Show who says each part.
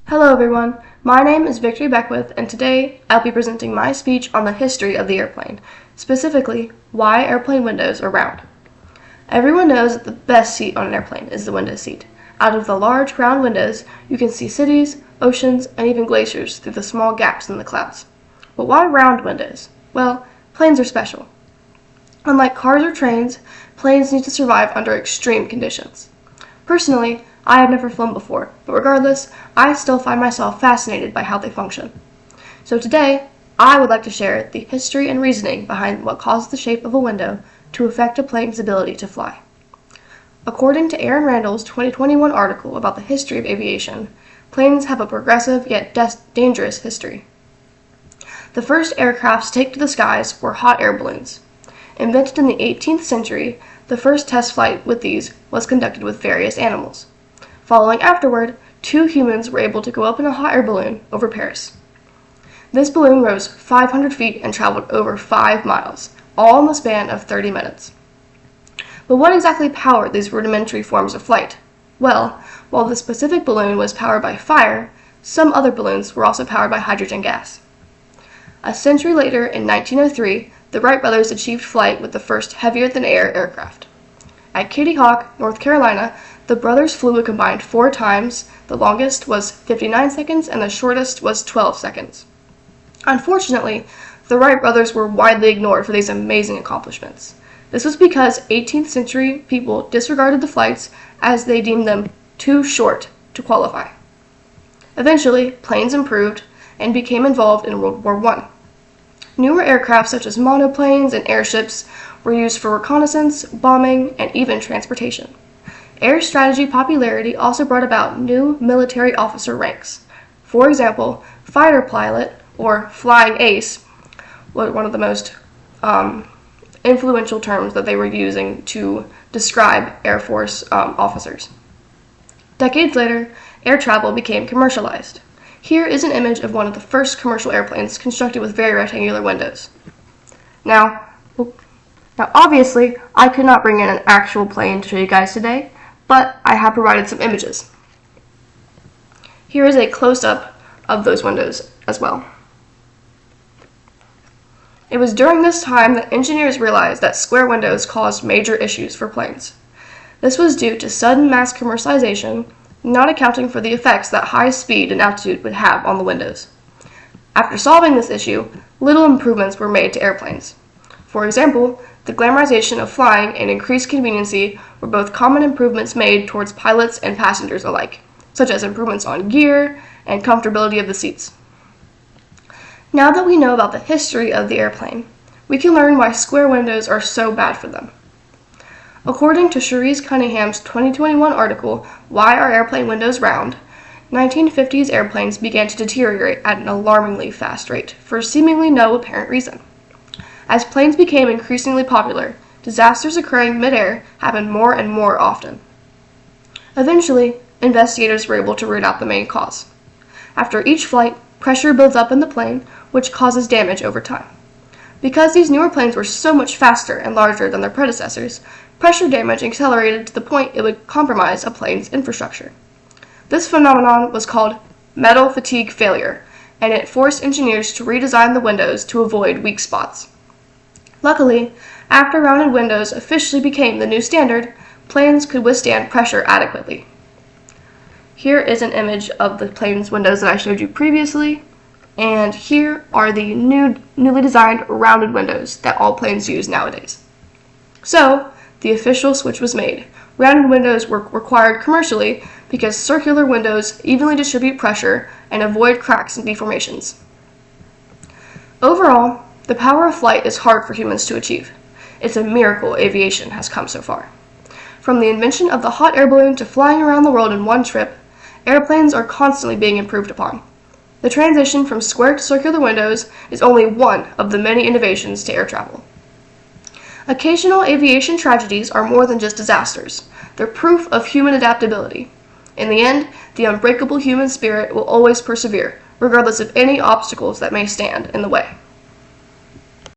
Speaker 1: Hello everyone, my name is Beckwith, and today I'll be presenting my speech on the history of the airplane, specifically why airplane windows are round. Everyone knows that the best seat on an airplane is the window seat. Out of the large round windows, you can see cities, oceans, and even glaciers through the small gaps in the clouds. But why round windows? Well, planes are special. Unlike cars or trains, planes need to survive under extreme conditions. Personally, I have never flown before, but regardless, I still find myself fascinated by how they function. So today, I would like to share the history and reasoning behind what causes the shape of a window to affect a plane's ability to fly. According to Aaron Randall's 2021 article about the history of aviation, planes have a progressive yet dangerous history. The first aircrafts to take to the skies were hot air balloons. Invented in the 18th century, the first test flight with these was conducted with various animals. Following afterward, 2 humans were able to go up in a hot air balloon over Paris. This balloon rose 500 feet and traveled over 5 miles, all in the span of 30 minutes. But what exactly powered these rudimentary forms of flight? Well, while the specific balloon was powered by fire, some other balloons were also powered by hydrogen gas. A century later, in 1903, the Wright brothers achieved flight with the first heavier-than-air aircraft. At Kitty Hawk, North Carolina, the brothers flew a combined 4 times. The longest was 59 seconds and the shortest was 12 seconds. Unfortunately, the Wright brothers were widely ignored for these amazing accomplishments. This was because 18th century people disregarded the flights as they deemed them too short to qualify. Eventually, planes improved and became involved in World War I. Newer aircraft such as monoplanes and airships were used for reconnaissance, bombing, and even transportation. Air strategy popularity also brought about new military officer ranks. For example, fighter pilot, or flying ace, was one of the most influential terms that they were using to describe Air Force officers. Decades later, air travel became commercialized. Here is an image of one of the first commercial airplanes constructed with very rectangular windows. Now obviously, I could not bring in an actual plane to show you guys today, but I have provided some images. Here is a close-up of those windows as well. It was during this time that engineers realized that square windows caused major issues for planes. This was due to sudden mass commercialization, not accounting for the effects that high speed and altitude would have on the windows. After solving this issue, little improvements were made to airplanes. For example, the glamorization of flying and increased conveniency were both common improvements made towards pilots and passengers alike, such as improvements on gear and comfortability of the seats. Now that we know about the history of the airplane, we can learn why square windows are so bad for them. According to Cherise Cunningham's 2021 article, Why Are Airplane Windows Round?, 1950s airplanes began to deteriorate at an alarmingly fast rate for seemingly no apparent reason. As planes became increasingly popular, disasters occurring mid-air happened more and more often. Eventually, investigators were able to root out the main cause. After each flight, pressure builds up in the plane, which causes damage over time. Because these newer planes were so much faster and larger than their predecessors, pressure damage accelerated to the point it would compromise a plane's infrastructure. This phenomenon was called metal fatigue failure, and it forced engineers to redesign the windows to avoid weak spots. Luckily, after rounded windows officially became the new standard, planes could withstand pressure adequately. Here is an image of the plane's windows that I showed you previously, and here are the newly designed rounded windows that all planes use nowadays. So, the official switch was made. Rounded windows were required commercially because circular windows evenly distribute pressure and avoid cracks and deformations. Overall, the power of flight is hard for humans to achieve. It's a miracle aviation has come so far. From the invention of the hot air balloon to flying around the world in one trip, airplanes are constantly being improved upon. The transition from square to circular windows is only one of the many innovations to air travel. Occasional aviation tragedies are more than just disasters. They're proof of human adaptability. In the end, the unbreakable human spirit will always persevere, regardless of any obstacles that may stand in the way.